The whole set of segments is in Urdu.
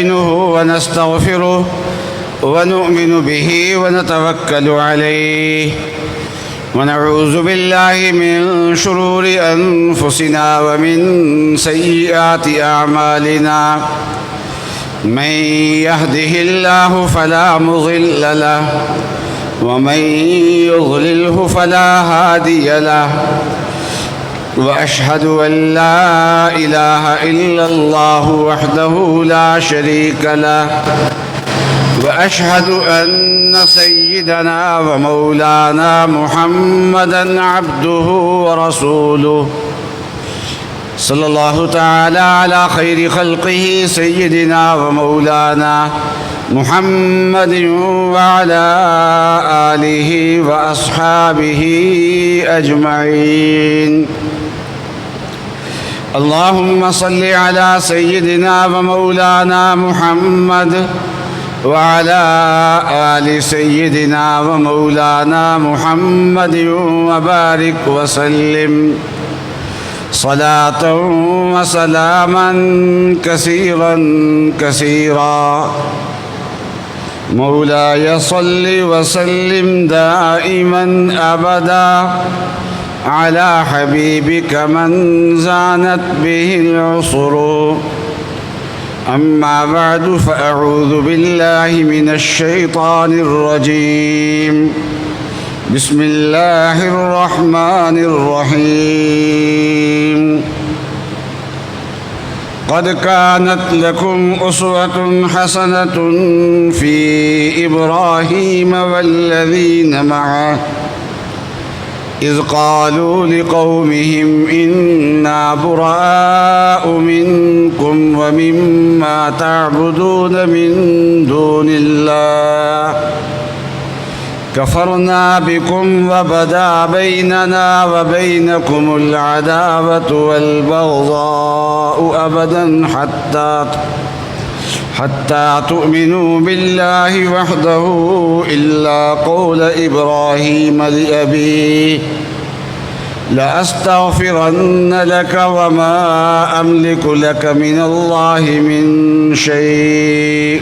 ونستغفره ونؤمن به ونتوكل عليه ونعوذ بالله من شرور أنفسنا ومن سيئات أعمالنا من يهده الله فلا مضل له ومن يضلله فلا هادي له وأشهد أن لا إله إلا الله وحده لا شريك له وأشهد أن سيدنا ومولانا محمدًا عبده ورسوله صلى الله تعالى على خير خلقه سيدنا ومولانا محمد وعلى آله وأصحابه أجمعين. اللهم صل على سيدنا ومولانا محمد وعلى آل سيدنا ومولانا محمد وبارك وسلم صلاة وسلاما كثيرا كثيرا. مولاي صل وسلم دائما أبدا على حبيبك من زانت به العصر. أما بعد فأعوذ بالله من الشيطان الرجيم. بسم الله الرحمن الرحيم. قد كانت لكم أسوة حسنة في إبراهيم والذين معه إذ قالوا لقومهم إنا براء منكم ومما تعبدون من دون الله كفرنا بكم وبدا بيننا وبينكم العداوة والبغضاء أبدا حتى تؤمنوا بالله وحده إلا قول إبراهيم لأبيه لأستغفرن لك وما أملك لك من الله من شيء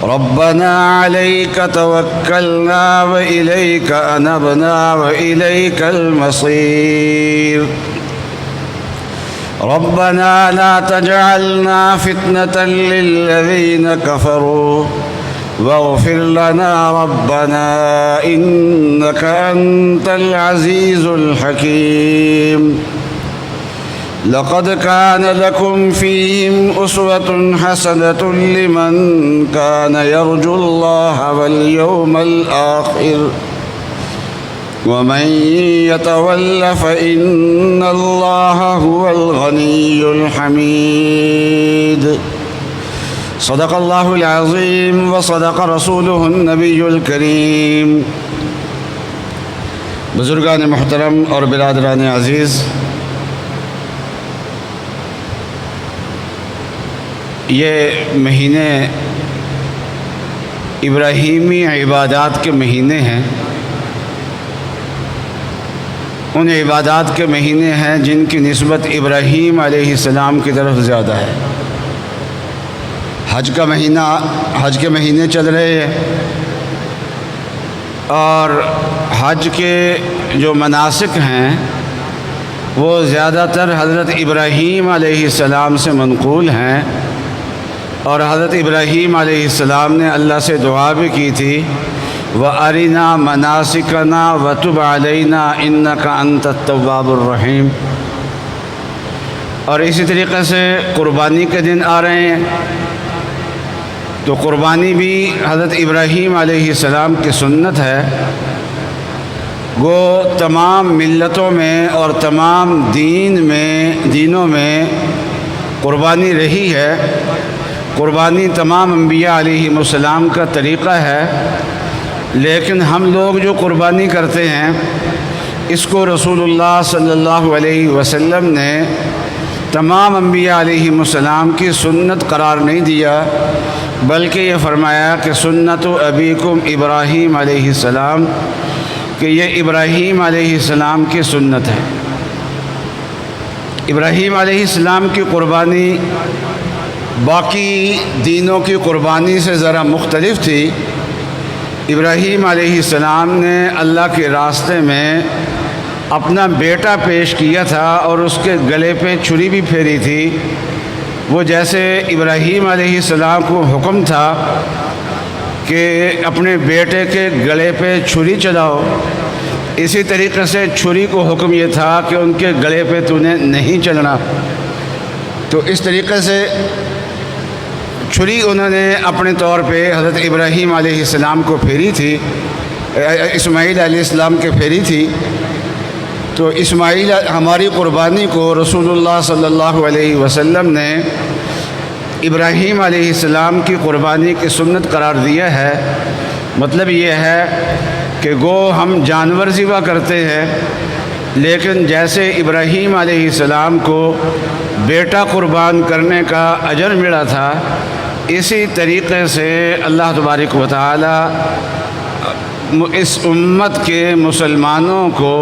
ربنا عليك توكلنا وإليك أنبنا وإليك المصير. ربنا لا تجعلنا فتنة للذين كفروا واغفر لنا ربنا إنك أنت العزيز الحكيم. لقد كان لكم فيهم أسوة حسنة لمن كان يرجو الله واليوم الآخر ومن يتول فإن الله هو الغني الحميد. صدق الله العظيم وصدق رسوله النبي الكريم. بزرگان محترم اور برادران عزیز، یہ مہینے ابراہیمی عبادات کے مہینے ہیں. ان عبادات کے مہینے ہیں جن کی نسبت ابراہیم علیہ السلام کی طرف زیادہ ہے. حج کا مہینہ، حج کے مہینے چل رہے ہیں اور حج کے جو مناسک ہیں وہ زیادہ تر حضرت ابراہیم علیہ السلام سے منقول ہیں. اور حضرت ابراہیم علیہ السلام نے اللہ سے دعا بھی کی تھی، وَأَرِنَا مَنَاسِكَنَا وَتُبْ عَلَيْنَا إِنَّكَ أَنْتَ التَّوَّابُ الرَّحِيمُ. اور اسی طریقے سے قربانی کے دن آ رہے ہیں، تو قربانی بھی حضرت ابراہیم علیہ السلام کی سنت ہے. وہ تمام ملتوں میں اور تمام دینوں میں قربانی رہی ہے. قربانی تمام انبیاء علیہ السلام کا طریقہ ہے، لیکن ہم لوگ جو قربانی کرتے ہیں اس کو رسول اللہ صلی اللہ علیہ وسلم نے تمام انبیاء علیہ السلام کی سنت قرار نہیں دیا، بلکہ یہ فرمایا کہ سنت ابیکم ابراہیم علیہ السلام، کہ یہ ابراہیم علیہ السلام کی سنت ہے. ابراہیم علیہ السلام کی قربانی باقی دینوں کی قربانی سے ذرا مختلف تھی۔ ابراہیم علیہ السلام نے اللہ کے راستے میں اپنا بیٹا پیش کیا تھا اور اس کے گلے پہ چھری بھی پھیری تھی۔ وہ جیسے ابراہیم علیہ السلام کو حکم تھا کہ اپنے بیٹے کے گلے پہ چھری چلاؤ، اسی طریقے سے چھری کو حکم یہ تھا کہ ان کے گلے پہ تو نے نہیں چلنا۔ تو اس طریقے سے چھری انہوں نے اپنے طور پہ حضرت ابراہیم علیہ السلام کو پھیری تھی، اسماعیل علیہ السلام کے پھیری تھی۔ تو اسماعیل ہماری قربانی کو رسول اللہ صلی اللہ علیہ وسلم نے ابراہیم علیہ السلام کی قربانی کی سنت قرار دیا ہے۔ مطلب یہ ہے کہ گو ہم جانور ذبح کرتے ہیں، لیکن جیسے ابراہیم علیہ السلام کو بیٹا قربان کرنے کا اجر ملا تھا، اسی طریقے سے اللہ تبارک و تعالی اس امت کے مسلمانوں کو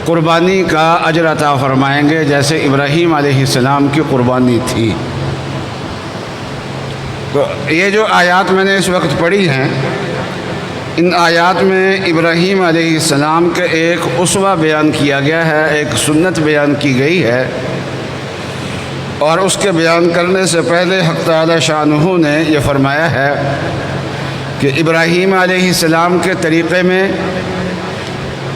قربانی کا اجر عطا فرمائیں گے، جیسے ابراہیم علیہ السلام کی قربانی تھی۔ تو یہ جو آیات میں نے اس وقت پڑھی ہیں، ان آیات میں ابراہیم علیہ السلام کے ایک اسوہ بیان کیا گیا ہے، ایک سنت بیان کی گئی ہے، اور اس کے بیان کرنے سے پہلے حق تعالی شانہ نے یہ فرمایا ہے کہ ابراہیم علیہ السلام کے طریقے میں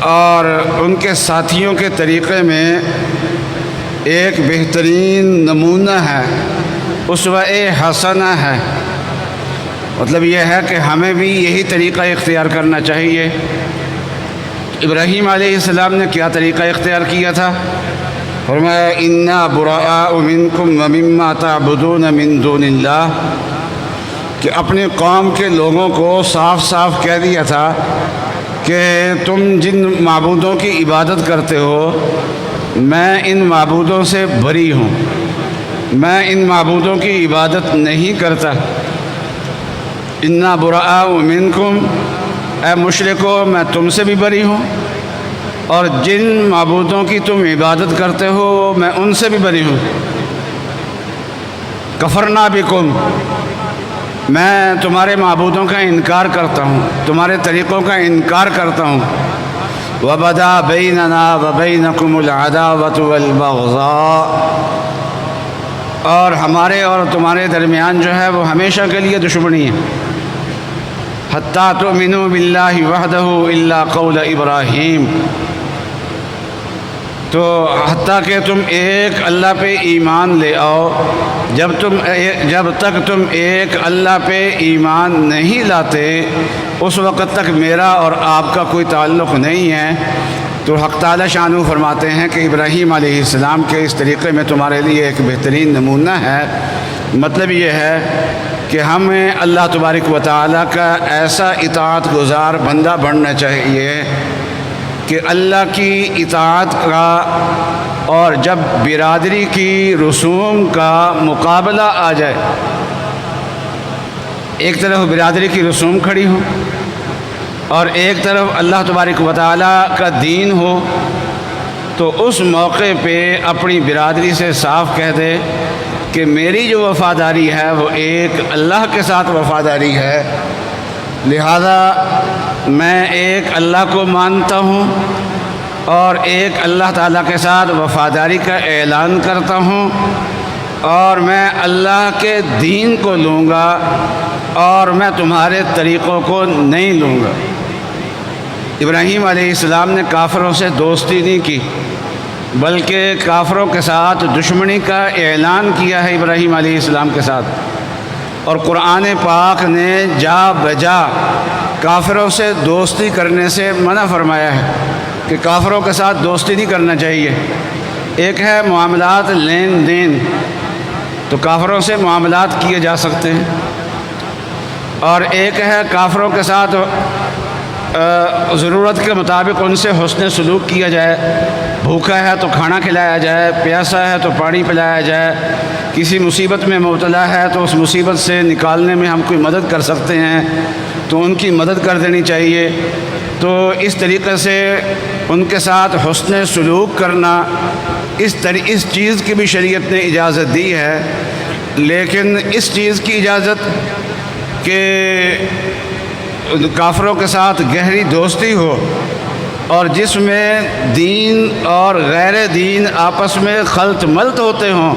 اور ان کے ساتھیوں کے طریقے میں ایک بہترین نمونہ ہے، اسوہ حسنہ ہے۔ مطلب یہ ہے کہ ہمیں بھی یہی طریقہ اختیار کرنا چاہیے۔ ابراہیم علیہ السلام نے کیا طریقہ اختیار کیا تھا؟ فرمایا انا براء منکم ومما تعبدون من دون اللہ، کہ اپنی قوم کے لوگوں کو صاف صاف کہہ دیا تھا کہ تم جن معبودوں کی عبادت کرتے ہو، میں ان معبودوں سے بری ہوں، میں ان معبودوں کی عبادت نہیں کرتا۔ انا براء منکم، اے مشرکو میں تم سے بھی بری ہوں، اور جن معبودوں کی تم عبادت کرتے ہو میں ان سے بھی بری ہوں۔ کفرنا بکم، میں تمہارے معبودوں کا انکار کرتا ہوں، تمہارے طریقوں کا انکار کرتا ہوں۔ وبدا بیننا وبینکم العداوۃ والبغضاء، اور ہمارے اور تمہارے درمیان جو ہے وہ ہمیشہ کے لیے دشمنی ہے۔ حتیٰ تؤمنوا باللہ وحدہ الا قول ابراہیم، تو حتیٰ کہ تم ایک اللہ پہ ایمان لے آؤ، جب تک تم ایک اللہ پہ ایمان نہیں لاتے اس وقت تک میرا اور آپ کا کوئی تعلق نہیں ہے۔ تو حق تعالی شانہ فرماتے ہیں کہ ابراہیم علیہ السلام کے اس طریقے میں تمہارے لیے ایک بہترین نمونہ ہے۔ مطلب یہ ہے کہ ہمیں اللہ تبارک و تعالی کا ایسا اطاعت گزار بندہ بننا چاہیے کہ اللہ کی اطاعت کا، اور جب برادری کی رسوم کا مقابلہ آ جائے، ایک طرف برادری کی رسوم کھڑی ہو اور ایک طرف اللہ تبارک و تعالی کا دین ہو، تو اس موقع پہ اپنی برادری سے صاف کہہ دے کہ میری جو وفاداری ہے وہ ایک اللہ کے ساتھ وفاداری ہے، لہذا میں ایک اللہ کو مانتا ہوں اور ایک اللہ تعالیٰ کے ساتھ وفاداری کا اعلان کرتا ہوں، اور میں اللہ کے دین کو لوں گا اور میں تمہارے طریقوں کو نہیں لوں گا۔ ابراہیم علیہ السلام نے کافروں سے دوستی نہیں کی، بلکہ کافروں کے ساتھ دشمنی کا اعلان کیا ہے ابراہیم علیہ السلام کے ساتھ، اور قرآن پاک نے جا بجا کافروں سے دوستی کرنے سے منع فرمایا ہے کہ کافروں کے ساتھ دوستی نہیں کرنا چاہیے۔ ایک ہے معاملات لین دین، تو کافروں سے معاملات کیے جا سکتے ہیں، اور ایک ہے کافروں کے ساتھ ضرورت کے مطابق ان سے حسن سلوک کیا جائے، بھوکا ہے تو کھانا کھلایا جائے، پیاسا ہے تو پانی پلایا جائے، کسی مصیبت میں مبتلا ہے تو اس مصیبت سے نکالنے میں ہم کوئی مدد کر سکتے ہیں تو ان کی مدد کر دینی چاہیے۔ تو اس طریقے سے ان کے ساتھ حسن سلوک کرنا، اس چیز کی بھی شریعت نے اجازت دی ہے لیکن اس چیز کی اجازت کہ کافروں کے ساتھ گہری دوستی ہو اور جس میں دین اور غیر دین آپس میں خلط ملط ہوتے ہوں،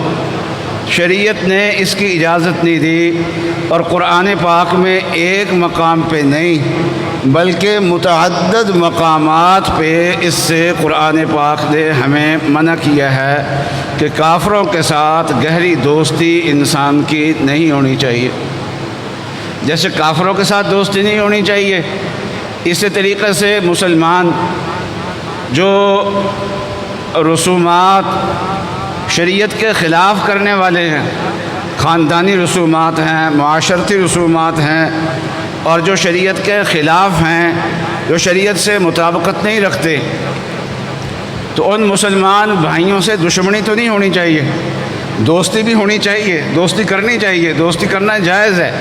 شریعت نے اس کی اجازت نہیں دی، اور قرآن پاک میں ایک مقام پہ نہیں بلکہ متعدد مقامات پہ اس سے قرآن پاک نے ہمیں منع کیا ہے کہ کافروں کے ساتھ گہری دوستی انسان کی نہیں ہونی چاہیے۔ جیسے کافروں کے ساتھ دوستی نہیں ہونی چاہیے، اسی طریقے سے مسلمان جو رسومات شریعت کے خلاف کرنے والے ہیں، خاندانی رسومات ہیں، معاشرتی رسومات ہیں، اور جو شریعت کے خلاف ہیں، جو شریعت سے مطابقت نہیں رکھتے، تو ان مسلمان بھائیوں سے دشمنی تو نہیں ہونی چاہیے، دوستی بھی ہونی چاہیے، دوستی کرنی چاہیے، دوستی کرنا جائز ہے،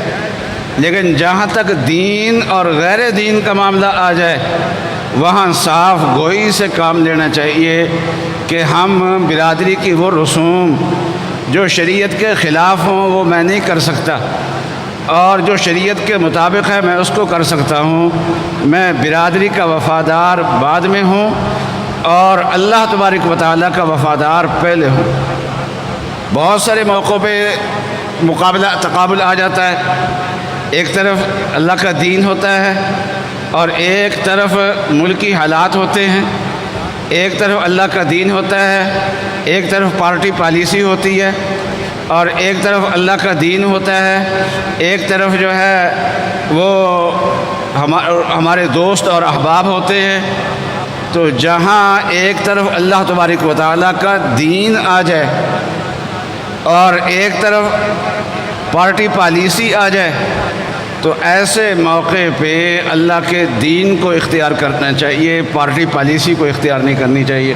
لیکن جہاں تک دین اور غیر دین کا معاملہ آ جائے وہاں صاف گوئی سے کام لینا چاہیے کہ ہم برادری کی وہ رسوم جو شریعت کے خلاف ہوں وہ میں نہیں کر سکتا، اور جو شریعت کے مطابق ہے میں اس کو کر سکتا ہوں۔ میں برادری کا وفادار بعد میں ہوں اور اللہ تبارک و تعالیٰ کا وفادار پہلے ہوں۔ بہت سارے موقعوں پہ مقابلہ تقابل آ جاتا ہے، ایک طرف اللہ کا دین ہوتا ہے اور ایک طرف ملکی حالات ہوتے ہیں، ایک طرف اللہ کا دین ہوتا ہے، ایک طرف پارٹی پالیسی ہوتی ہے، اور ایک طرف اللہ کا دین ہوتا ہے، ایک طرف جو ہے وہ ہمارے دوست اور احباب ہوتے ہیں۔ تو جہاں ایک طرف اللہ تبارک و تعالیٰ کا دین آ جائے اور ایک طرف پارٹی پالیسی آ جائے تو ایسے موقع پہ اللہ کے دین کو اختیار کرنا چاہیے، پارٹی پالیسی کو اختیار نہیں کرنی چاہیے۔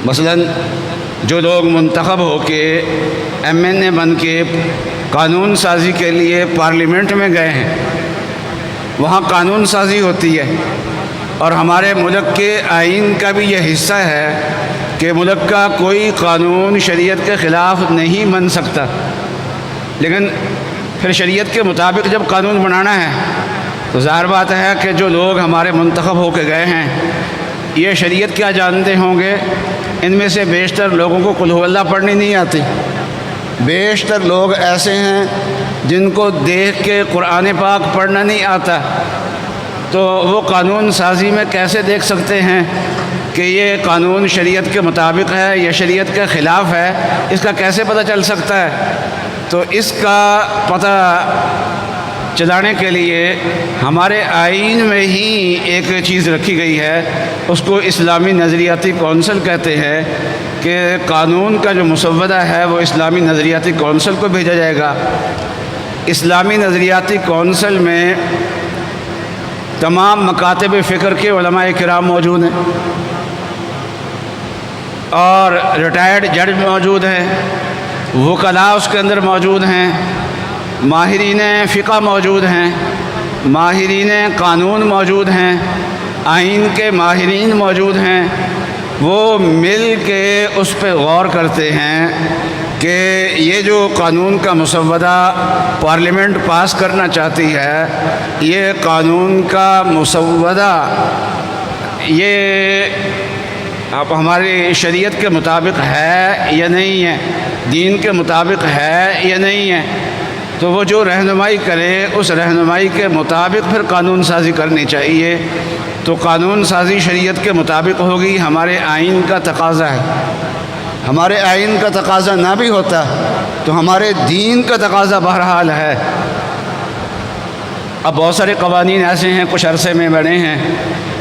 مثلا جو لوگ منتخب ہو کے ایم این اے بن کے قانون سازی کے لیے پارلیمنٹ میں گئے ہیں، وہاں قانون سازی ہوتی ہے، اور ہمارے ملک کے آئین کا بھی یہ حصہ ہے کہ ملک کا کوئی قانون شریعت کے خلاف نہیں بن سکتا، لیکن پھر شریعت کے مطابق جب قانون بنانا ہے تو ظاہر بات ہے کہ جو لوگ ہمارے منتخب ہو کے گئے ہیں یہ شریعت کیا جانتے ہوں گے۔ ان میں سے بیشتر لوگوں کو قل ہو اللہ پڑھنی نہیں آتی، بیشتر لوگ ایسے ہیں جن کو دیکھ کے قرآن پاک پڑھنا نہیں آتا، تو وہ قانون سازی میں کیسے دیکھ سکتے ہیں کہ یہ قانون شریعت کے مطابق ہے یا شریعت کے خلاف ہے؟ اس کا کیسے پتہ چل سکتا ہے؟ تو اس کا پتہ چلانے کے لیے ہمارے آئین میں ہی ایک چیز رکھی گئی ہے، اس کو اسلامی نظریاتی کونسل کہتے ہیں، کہ قانون کا جو مسودہ ہے وہ اسلامی نظریاتی کونسل کو بھیجا جائے گا۔ اسلامی نظریاتی کونسل میں تمام مکاتب فکر کے علماء کرام موجود ہیں، اور ریٹائرڈ جج موجود ہیں، وکلاء اس کے اندر موجود ہیں، ماہرین فقہ موجود ہیں، ماہرین قانون موجود ہیں، آئین کے ماہرین موجود ہیں۔ وہ مل کے اس پہ غور کرتے ہیں کہ یہ جو قانون کا مسودہ پارلیمنٹ پاس کرنا چاہتی ہے، یہ قانون کا مسودہ یہ اب ہماری شریعت کے مطابق ہے یا نہیں ہے، دین کے مطابق ہے یا نہیں ہے۔ تو وہ جو رہنمائی کرے اس رہنمائی کے مطابق پھر قانون سازی کرنی چاہیے۔ تو قانون سازی شریعت کے مطابق ہوگی، ہمارے آئین کا تقاضا ہے۔ ہمارے آئین کا تقاضا نہ بھی ہوتا تو ہمارے دین کا تقاضا بہرحال ہے۔ اب بہت سارے قوانین ایسے ہیں کچھ عرصے میں بنے ہیں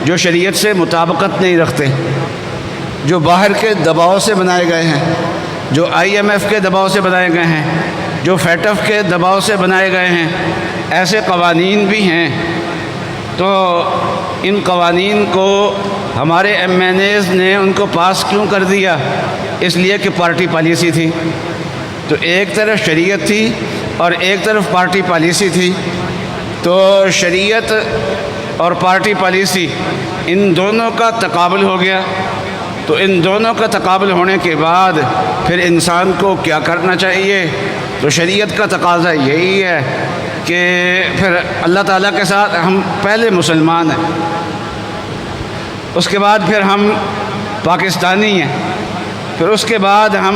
جو شریعت سے مطابقت نہیں رکھتے، جو باہر کے دباؤ سے بنائے گئے ہیں، جو آئی ایم ایف کے دباؤ سے بنائے گئے ہیں، جو فیٹف کے دباؤ سے بنائے گئے ہیں، ایسے قوانین بھی ہیں۔ تو ان قوانین کو ہمارے ایم این ایز نے ان کو پاس کیوں کر دیا؟ اس لیے کہ پارٹی پالیسی تھی۔ تو ایک طرف شریعت تھی اور ایک طرف پارٹی پالیسی تھی، تو شریعت اور پارٹی پالیسی ان دونوں کا تقابل ہو گیا۔ تو تو ان دونوں کا تقابل ہونے کے بعد پھر انسان کو کیا کرنا چاہیے؟ تو شریعت کا تقاضا یہی ہے کہ پھر اللہ تعالیٰ کے ساتھ ہم پہلے مسلمان ہیں، اس کے بعد پھر ہم پاکستانی ہیں، پھر اس کے بعد ہم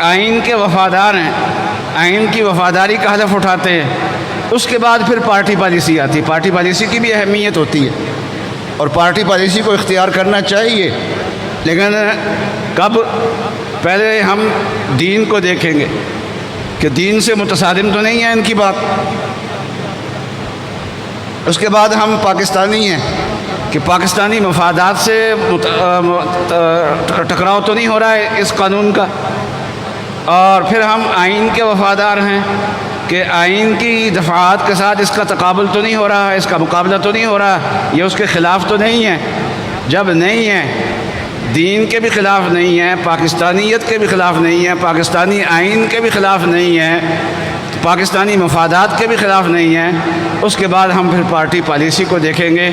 آئین کے وفادار ہیں، آئین کی وفاداری کا ہدف اٹھاتے ہیں، اس کے بعد پھر پارٹی پالیسی آتی ہے۔ پارٹی پالیسی کی بھی اہمیت ہوتی ہے اور پارٹی پالیسی کو اختیار کرنا چاہیے، لیکن کب؟ پہلے ہم دین کو دیکھیں گے کہ دین سے متصادم تو نہیں ہے ان کی بات، اس کے بعد ہم پاکستانی ہیں کہ پاکستانی مفادات سے ٹکراؤ تو نہیں ہو رہا ہے اس قانون کا، اور پھر ہم آئین کے وفادار ہیں کہ آئین کی دفعات کے ساتھ اس کا تقابل تو نہیں ہو رہا ہے، اس کا مقابلہ تو نہیں ہو رہا، یہ اس کے خلاف تو نہیں ہے۔ جب نہیں ہے، دین کے بھی خلاف نہیں ہے، پاکستانیت کے بھی خلاف نہیں ہے، پاکستانی آئین کے بھی خلاف نہیں ہے، پاکستانی مفادات کے بھی خلاف نہیں ہے، اس کے بعد ہم پھر پارٹی پالیسی کو دیکھیں گے،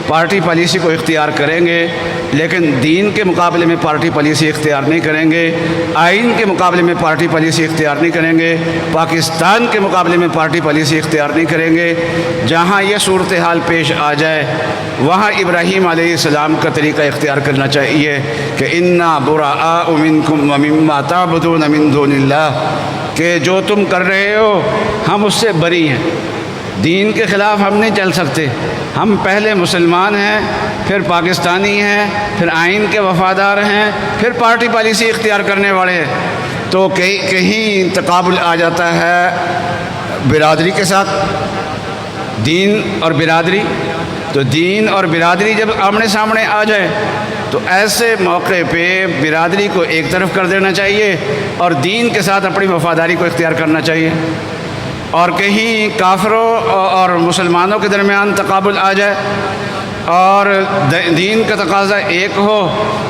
پارٹی پالیسی کو اختیار کریں گے، لیکن دین کے مقابلے میں پارٹی پالیسی اختیار نہیں کریں گے، آئین کے مقابلے میں پارٹی پالیسی اختیار نہیں کریں گے، پاکستان کے مقابلے میں پارٹی پالیسی اختیار نہیں کریں گے۔ جہاں یہ صورتحال پیش آ جائے وہاں ابراہیم علیہ السلام کا طریقہ اختیار کرنا چاہیے کہ انا براء منکم ومما تعبدون من دون اللہ، کہ جو تم کر رہے ہو ہم اس سے بری ہیں، دین کے خلاف ہم نہیں چل سکتے، ہم پہلے مسلمان ہیں، پھر پاکستانی ہیں، پھر آئین کے وفادار ہیں، پھر پارٹی پالیسی اختیار کرنے والے ہیں۔ تو کہیں تقابل آ جاتا ہے برادری کے ساتھ، دین اور برادری، تو دین اور برادری جب آمنے سامنے آ جائے تو ایسے موقع پہ برادری کو ایک طرف کر دینا چاہیے اور دین کے ساتھ اپنی وفاداری کو اختیار کرنا چاہیے۔ اور کہیں کافروں اور مسلمانوں کے درمیان تقابل آ جائے اور دین کا تقاضا ایک ہو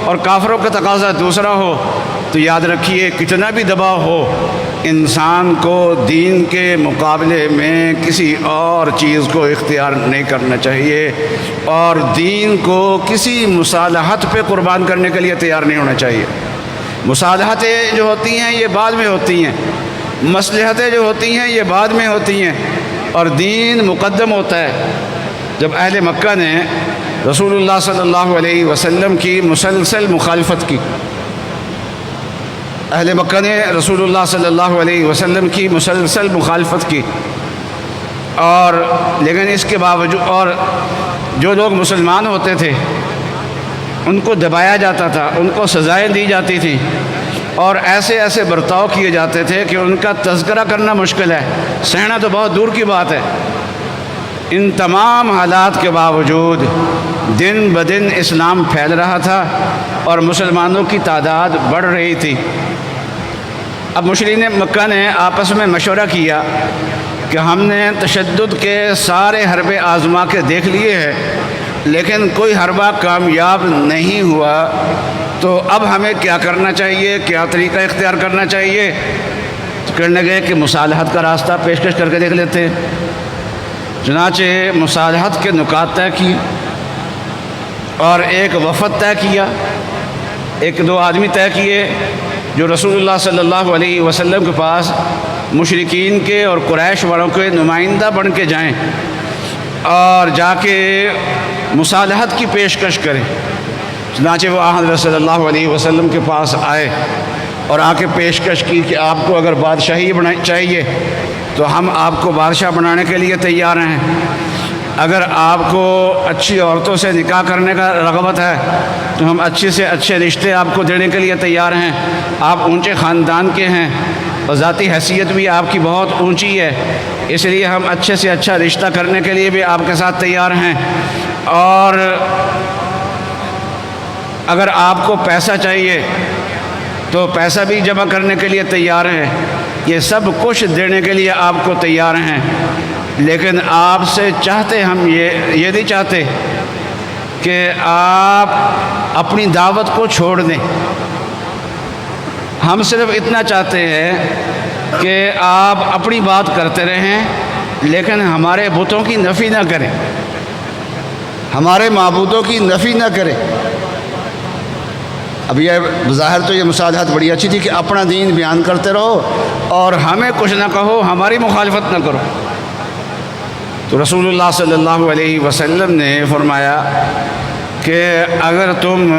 اور کافروں کا تقاضا دوسرا ہو، تو یاد رکھیے کتنا بھی دباؤ ہو، انسان کو دین کے مقابلے میں کسی اور چیز کو اختیار نہیں کرنا چاہیے اور دین کو کسی مصالحت پہ قربان کرنے کے لیے تیار نہیں ہونا چاہیے۔ مصالحتیں جو ہوتی ہیں یہ بعد میں ہوتی ہیں، مصلحتیں جو ہوتی ہیں یہ بعد میں ہوتی ہیں، اور دین مقدم ہوتا ہے۔ جب اہل مکہ نے رسول اللہ صلی اللہ علیہ وسلم کی مسلسل مخالفت کی، اہل مکہ نے رسول اللہ صلی اللہ علیہ وسلم کی مسلسل مخالفت کی، اور لیکن اس کے باوجود اور جو لوگ مسلمان ہوتے تھے ان کو دبایا جاتا تھا، ان کو سزائیں دی جاتی تھیں، اور ایسے ایسے برتاؤ کیے جاتے تھے کہ ان کا تذکرہ کرنا مشکل ہے، سہنا تو بہت دور کی بات ہے۔ ان تمام حالات کے باوجود دن بدن اسلام پھیل رہا تھا اور مسلمانوں کی تعداد بڑھ رہی تھی۔ اب مشرکین مکہ نے آپس میں مشورہ کیا کہ ہم نے تشدد کے سارے حربے آزما کے دیکھ لیے ہیں لیکن کوئی حربہ کامیاب نہیں ہوا، تو اب ہمیں کیا کرنا چاہیے، کیا طریقہ اختیار کرنا چاہیے؟ تو کہنے لگے کہ مصالحت کا راستہ پیشکش کر کے دیکھ لیتے ہیں۔ چنانچہ مصالحت کے نکات طے کیے اور ایک وفد طے کیا، ایک دو آدمی طے کیے جو رسول اللہ صلی اللہ علیہ وسلم کے پاس مشرکین کے اور قریش والوں کے نمائندہ بن کے جائیں اور جا کے مصالحت کی پیشکش کریں۔ چنانچہ وہ حضرت صلی اللہ علیہ وسلم کے پاس آئے اور آ کے پیشکش کی کہ آپ کو اگر بادشاہی چاہیے تو ہم آپ کو بادشاہ بنانے کے لیے تیار ہیں، اگر آپ کو اچھی عورتوں سے نکاح کرنے کا رغبت ہے تو ہم اچھے سے اچھے رشتے آپ کو دینے کے لیے تیار ہیں، آپ اونچے خاندان کے ہیں اور ذاتی حیثیت بھی آپ کی بہت اونچی ہے، اس لیے ہم اچھے سے اچھا رشتہ کرنے کے لیے بھی آپ کے ساتھ تیار ہیں، اور اگر آپ کو پیسہ چاہیے تو پیسہ بھی جمع کرنے کے لیے تیار ہیں، یہ سب کچھ دینے کے لیے آپ کو تیار ہیں، لیکن آپ سے چاہتے ہم یہ نہیں چاہتے کہ آپ اپنی دعوت کو چھوڑ دیں، ہم صرف اتنا چاہتے ہیں کہ آپ اپنی بات کرتے رہیں لیکن ہمارے بتوں کی نفی نہ کریں، ہمارے معبودوں کی نفی نہ کریں۔ اب یہ بظاہر تو یہ مصالحت بڑی اچھی تھی کہ اپنا دین بیان کرتے رہو اور ہمیں کچھ نہ کہو، ہماری مخالفت نہ کرو۔ تو رسول اللہ صلی اللہ علیہ وسلم نے فرمایا کہ اگر تم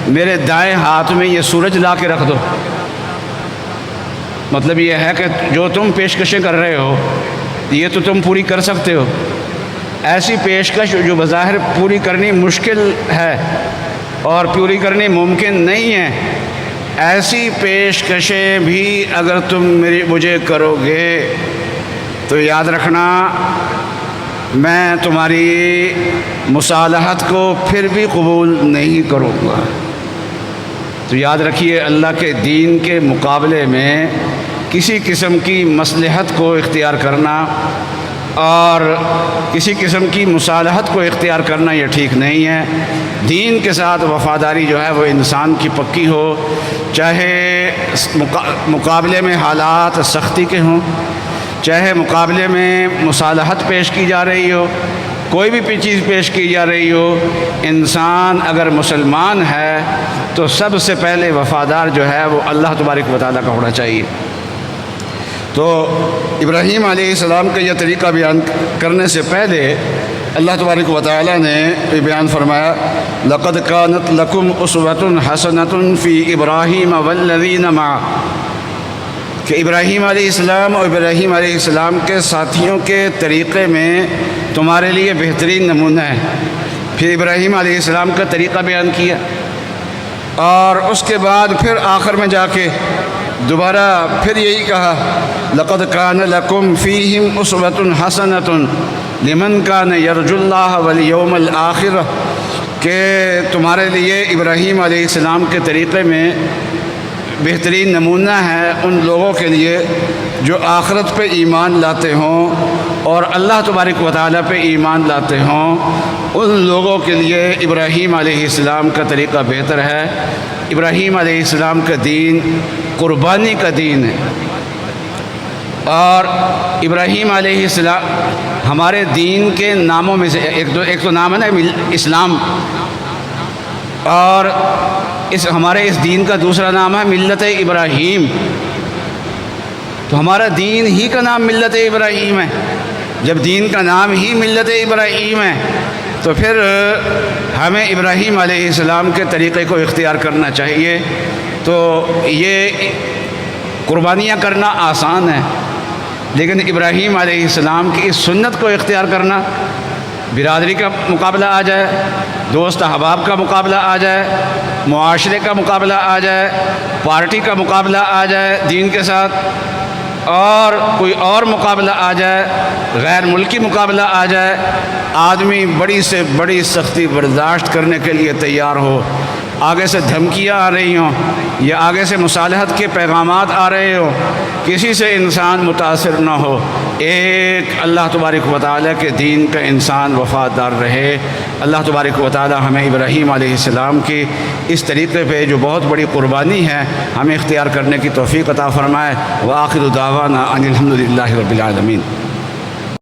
میرے دائیں ہاتھ میں یہ سورج لا کے رکھ دو، مطلب یہ ہے کہ جو تم پیشکشیں کر رہے ہو یہ تو تم پوری کر سکتے ہو، ایسی پیشکش جو بظاہر پوری کرنی مشکل ہے اور پوری کرنی ممکن نہیں ہے، ایسی پیشکشیں بھی اگر تم مجھے کرو گے تو یاد رکھنا میں تمہاری مصالحت کو پھر بھی قبول نہیں کروں گا۔ تو یاد رکھیے اللہ کے دین کے مقابلے میں کسی قسم کی مصلحت کو اختیار کرنا اور کسی قسم کی مصالحت کو اختیار کرنا یہ ٹھیک نہیں ہے۔ دین کے ساتھ وفاداری جو ہے وہ انسان کی پکی ہو، چاہے مقابلے میں حالات سختی کے ہوں، چاہے مقابلے میں مصالحت پیش کی جا رہی ہو، کوئی بھی چیز پیش کی جا رہی ہو، انسان اگر مسلمان ہے تو سب سے پہلے وفادار جو ہے وہ اللہ تبارک و تعالیٰ کا ہونا چاہیے۔ تو ابراہیم علیہ السلام کا یہ طریقہ بیان کرنے سے پہلے اللہ تبارک و تعالیٰ نے بیان فرمایا لَقَدْ كَانَتْ لَكُمْ أُسْوَةٌ حَسَنَةٌ فِي إِبْرَاهِيمَ وَالَّذِينَ مَعَهُ، کہ ابراہیم علیہ السلام اور ابراہیم علیہ السلام کے ساتھیوں کے طریقے میں تمہارے لیے بہترین نمونہ ہے۔ پھر ابراہیم علیہ السلام کا طریقہ بیان کیا اور اس کے بعد پھر آخر میں جا کے دوبارہ پھر یہی کہا لَقَدْ كَانَ لَكُمْ فِيهِمْ أُسْوَةٌ حَسَنَةٌ لِمَنْ كَانَ يَرْجُو اللَّهَ وَالْيَوْمَ الْآخِرَةَ، کہ تمہارے لیے ابراہیم علیہ السلام کے طریقے میں بہترین نمونہ ہے ان لوگوں کے لیے جو آخرت پہ ایمان لاتے ہوں اور اللہ تبارک و تعالیٰ پہ ایمان لاتے ہوں، ان لوگوں کے لیے ابراہیم علیہ السلام کا طریقہ بہتر ہے۔ ابراہیم علیہ السلام کا دین قربانی کا دین ہے، اور ابراہیم علیہ السلام ہمارے دین کے ناموں میں سے ایک تو نام ہے نا اسلام، اور ہمارے اس دین کا دوسرا نام ہے ملت ابراہیم۔ تو ہمارا دین ہی کا نام ملت ابراہیم ہے۔ جب دین کا نام ہی ملت ابراہیم ہے تو پھر ہمیں ابراہیم علیہ السلام کے طریقے کو اختیار کرنا چاہیے۔ تو یہ قربانیاں کرنا آسان ہے، لیکن ابراہیم علیہ السلام کی اس سنت کو اختیار کرنا، برادری کا مقابلہ آ جائے، دوست احباب کا مقابلہ آ جائے، معاشرے کا مقابلہ آ جائے، پارٹی کا مقابلہ آ جائے دین کے ساتھ، اور کوئی اور مقابلہ آ جائے، غیر ملکی مقابلہ آ جائے، آدمی بڑی سے بڑی سختی برداشت کرنے کے لیے تیار ہو۔ آگے سے دھمکیاں آ رہی ہوں یا آگے سے مصالحت کے پیغامات آ رہے ہوں، کسی سے انسان متاثر نہ ہو، ایک اللہ تبارک و تعالیٰ کے دین کا انسان وفادار رہے۔ اللہ تبارک و تعالیٰ ہمیں ابراہیم علیہ السلام کی اس طریقے پہ جو بہت بڑی قربانی ہے ہمیں اختیار کرنے کی توفیق عطا فرمائے۔ وآخر دعوانا ان الحمد للہ رب العالمین۔